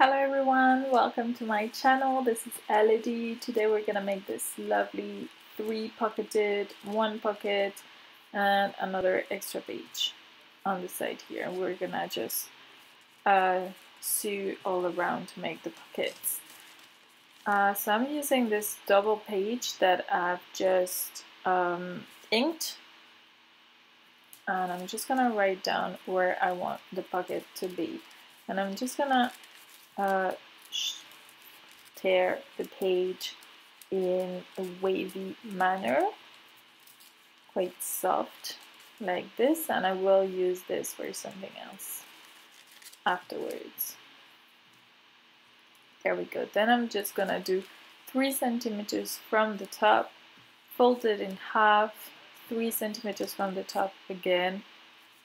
Hello everyone, welcome to my channel. This is Elodie. Today we're gonna make this lovely 3-pocketed, 1 pocket and another extra page on the side here. We're gonna just sew all around to make the pockets. So I'm using this double page that I've just inked, and I'm just gonna write down where I want the pocket to be, and I'm just gonna tear the page in a wavy manner, quite soft like this, and I will use this for something else afterwards. There we go. Then I'm just gonna do 3 centimeters from the top, fold it in half, 3 centimeters from the top again,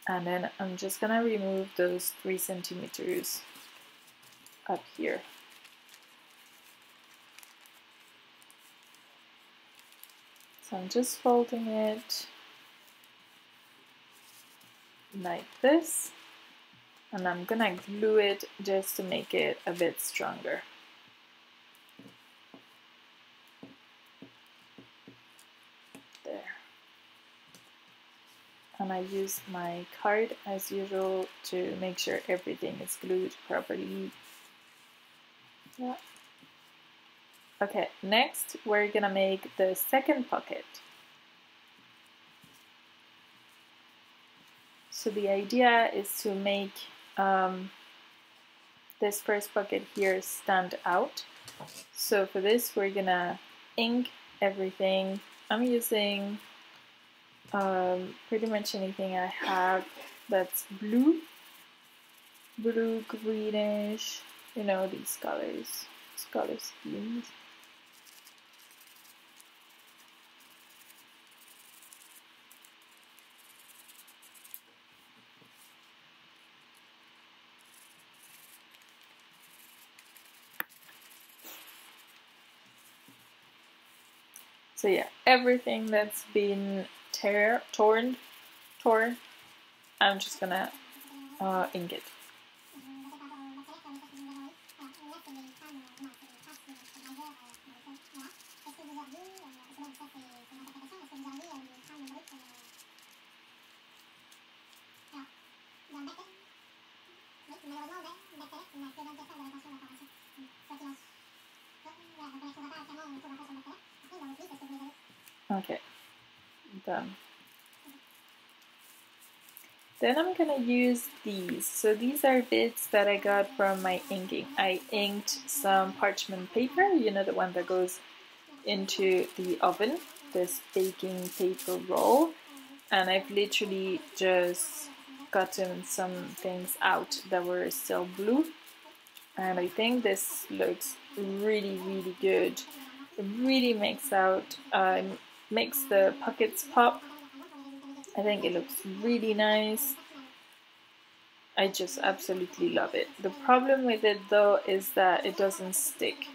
and then I'm just gonna remove those 3 centimeters up here. So I'm just folding it like this, and I'm gonna glue it just to make it a bit stronger. There. And I use my card as usual to make sure everything is glued properly. Yeah. Okay, next we're gonna make the second pocket. So the idea is to make this first pocket here stand out. So for this we're gonna ink everything. I'm using pretty much anything I have that's blue, greenish, you know, these color schemes. So yeah, everything that's been torn, I'm just gonna ink it. Okay, done. Then I'm gonna use these. So these are bits that I got from my inking. I inked some parchment paper, you know, the one that goes into the oven, this baking paper roll, and I've literally just gotten some things out that were still blue, and I think this looks really good. It really makes the pockets pop. I think it looks really nice. I just absolutely love it. The problem with it though is that it doesn't stick.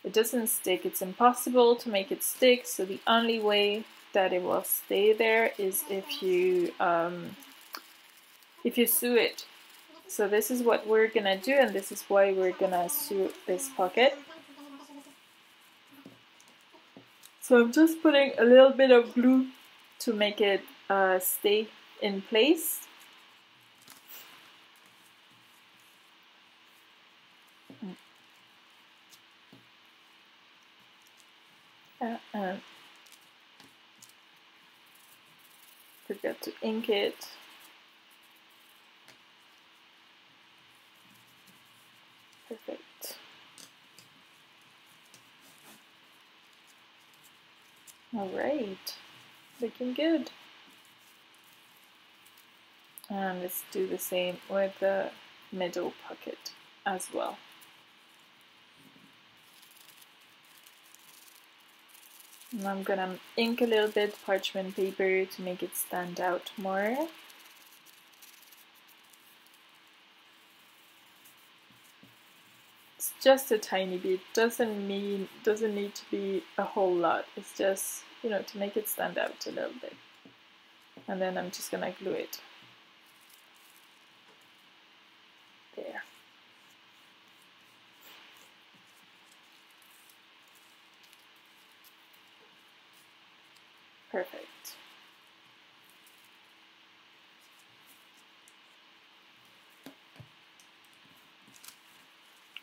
It doesn't stick. It's impossible to make it stick, so the only way that it will stay there is if you sew it. So this is what we're gonna do, and this is why we're gonna sew this pocket. So I'm just putting a little bit of glue to make it stay in place. Forget to ink it. Perfect. All right, looking good. And let's do the same with the middle pocket as well. And I'm gonna ink a little bit parchment paper to make it stand out more. It's just a tiny bit, doesn't need to be a whole lot. It's just, you know, to make it stand out a little bit. And then I'm just gonna glue it. There. Perfect.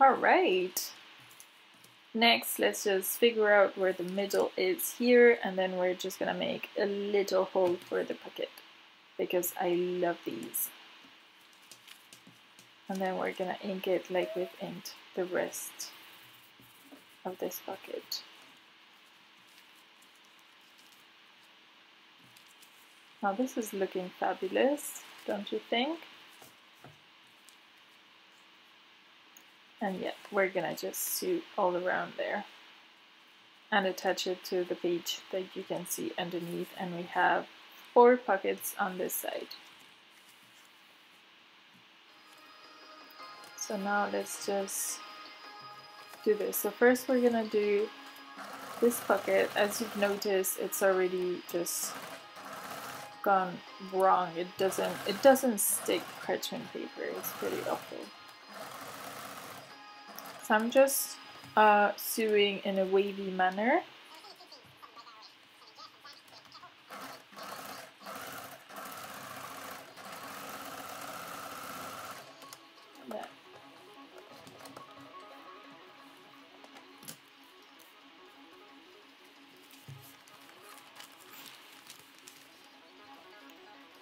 All right. Next, let's just figure out where the middle is here, and then we're just gonna make a little hole for the pocket because I love these. And then we're gonna ink it like we've inked the rest of this pocket. Now this is looking fabulous, don't you think? And yeah, we're gonna just sew all around there and attach it to the page that you can see underneath, and we have 4 pockets on this side. So now let's just do this. So first we're gonna do this pocket. As you've noticed, it's already just gone wrong. It doesn't stick parchment paper. It's pretty awful. So I'm just sewing in a wavy manner.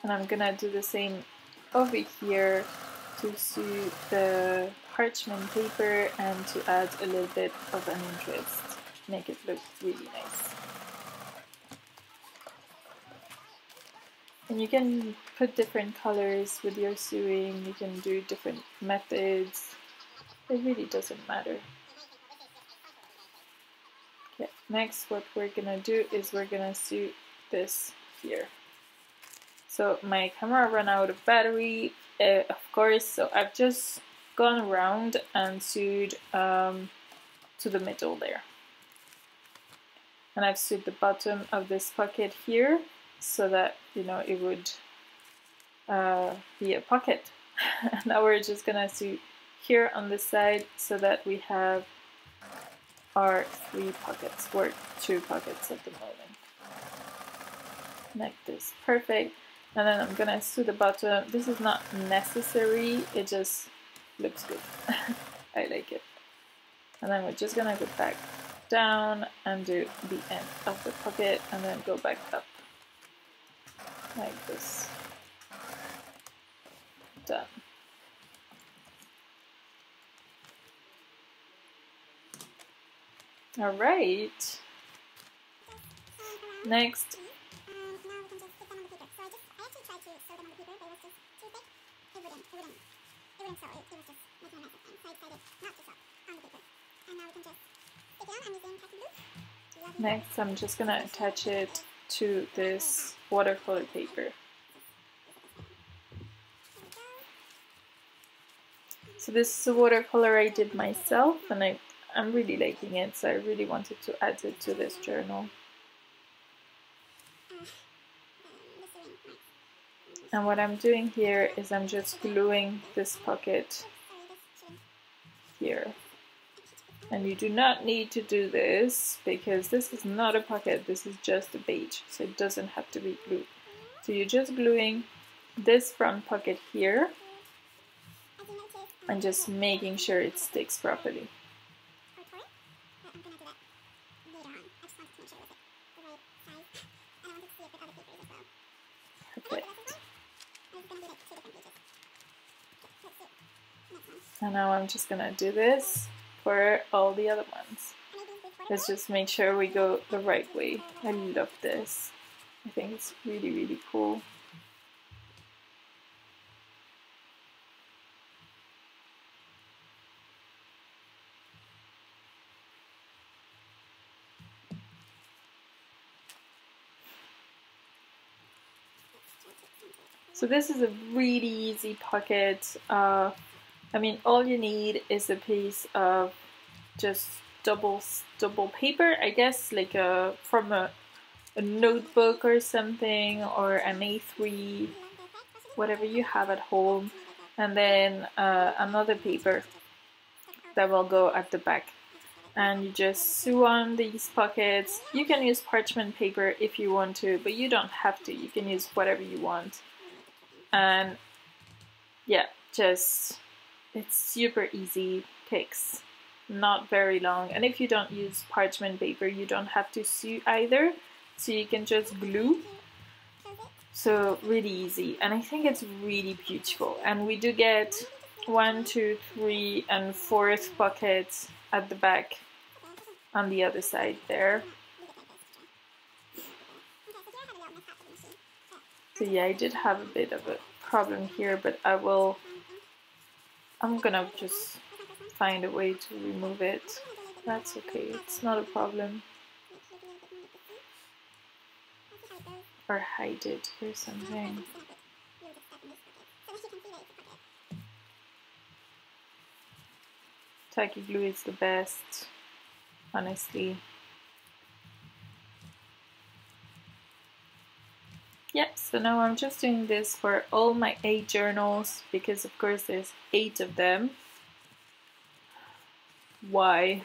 And I'm gonna do the same over here to sew the parchment paper and to add a little bit of an interest, make it look really nice. And you can put different colors with your sewing, you can do different methods, it really doesn't matter. Okay, next what we're gonna do is we're gonna sew this here. So my camera ran out of battery, of course, so I've just gone around and sewed to the middle there. And I've sewed the bottom of this pocket here so that, you know, it would be a pocket. Now we're just gonna sew here on the side so that we have our 3 pockets, or 2 pockets at the moment. Like this, perfect. And then I'm gonna sew the bottom. This is not necessary, it just looks good. I like it. And then we're just gonna go back down and do the end of the pocket and then go back up. Like this. Done. All right. Next. Next, I'm just gonna attach it to this watercolor paper. So this is a watercolor I did myself, and I'm really liking it, so I really wanted to add it to this journal. And what I'm doing here is I'm just gluing this pocket here. And you do not need to do this because this is not a pocket, this is just a page, so it doesn't have to be glued. So you're just gluing this front pocket here and just making sure it sticks properly. Perfect. And now I'm just gonna do this for all the other ones. Let's just make sure we go the right way. I love this. I think it's really, really cool. So this is a really easy pocket. I mean, all you need is a piece of just double paper, I guess, like from a notebook or something, or an A3, whatever you have at home, and then another paper that will go at the back. and you just sew on these pockets. You can use parchment paper if you want to, but you don't have to. You can use whatever you want. And yeah, just it's super easy, takes not very long. And if you don't use parchment paper, you don't have to sew either, so you can just glue. So really easy, and I think it's really beautiful. And we do get 1, 2, 3, and 4th pockets at the back on the other side there. So yeah, I did have a bit of a problem here, but I'm gonna just find a way to remove it. That's okay, it's not a problem. Or hide it or something. Tacky glue is the best, honestly. Yep, so now I'm just doing this for all my 8 journals, because of course there's 8 of them. Why?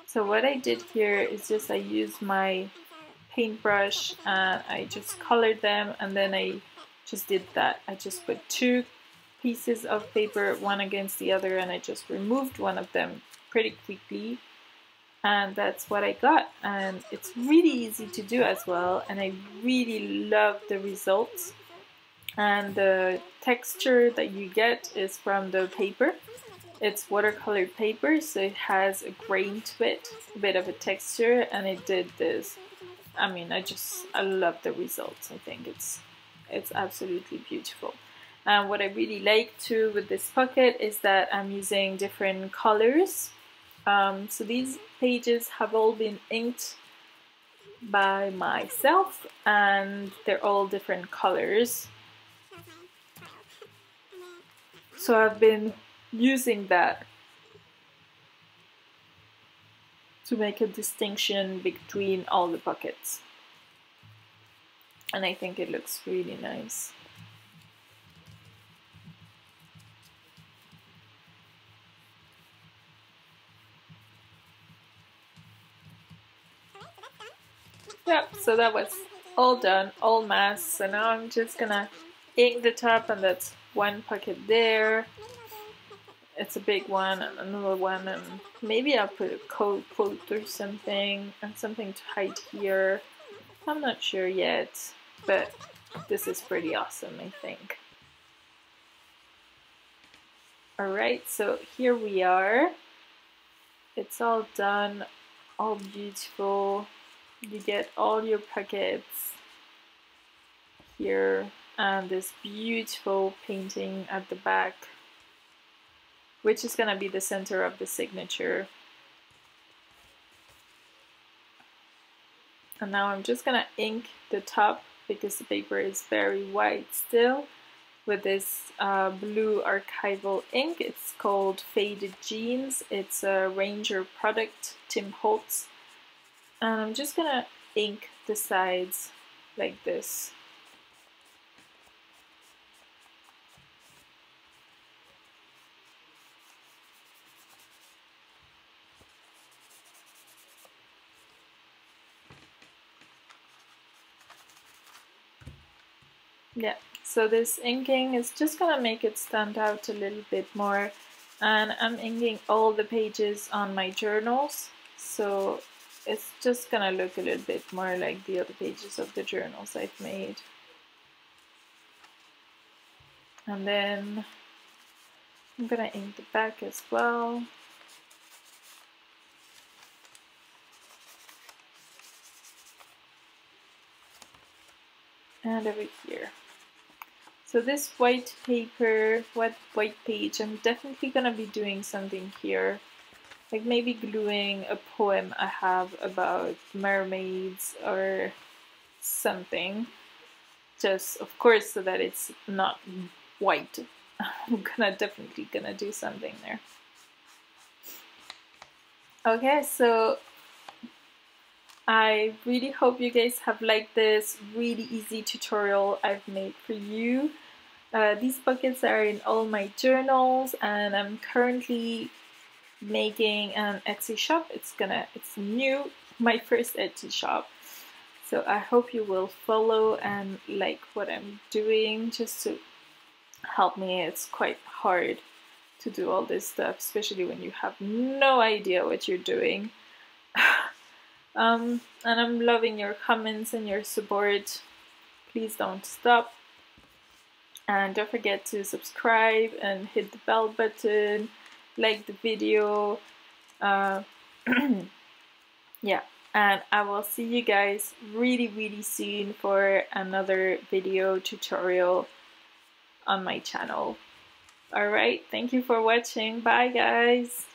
So what I did here is just I used my paintbrush and I just colored them, and then I just did that. I just put 2 pieces of paper one against the other, and I just removed one of them pretty quickly. And that's what I got, and it's really easy to do as well, and I really love the results. And the texture that you get is from the paper. It's watercolored paper, so it has a grain to it, a bit of a texture, and it did this. I mean, I love the results. I think it's absolutely beautiful. And what I really like too with this pocket is that I'm using different colors. So these pages have all been inked by myself, and they're all different colors. So I've been using that to make a distinction between all the pockets. And I think it looks really nice. Yep, so that was all done, all masked. So now I'm just gonna ink the top, and that's 1 pocket there. It's a big one, and another one, and maybe I'll put a quote or something, and something to hide here. I'm not sure yet, but this is pretty awesome, I think. Alright, so here we are. It's all done, all beautiful. You get all your pockets here, and this beautiful painting at the back, which is gonna be the center of the signature. And now I'm just gonna ink the top, because the paper is very white still, with this blue archival ink. It's called Faded Jeans. It's a Ranger product, Tim Holtz. And I'm just gonna ink the sides like this. Yeah, so this inking is just gonna make it stand out a little bit more. And I'm inking all the pages on my journals, so it's just gonna look a little bit more like the other pages of the journals I've made. And then I'm gonna ink the back as well. And over here. So this white paper, white page, I'm definitely gonna be doing something here. Like maybe gluing a poem I have about mermaids or something. Just, of course, so that it's not white. I'm definitely gonna do something there. Okay, so I really hope you guys have liked this really easy tutorial I've made for you. These buckets are in all my journals, and I'm currently making an Etsy shop. It's new, my first Etsy shop. So I hope you will follow and like what I'm doing, just to help me. It's quite hard to do all this stuff, especially when you have no idea what you're doing. And I'm loving your comments and your support. Please don't stop. And don't forget to subscribe and hit the bell button, like the video. Yeah, and I will see you guys really soon for another video tutorial on my channel. Alright, thank you for watching. Bye guys!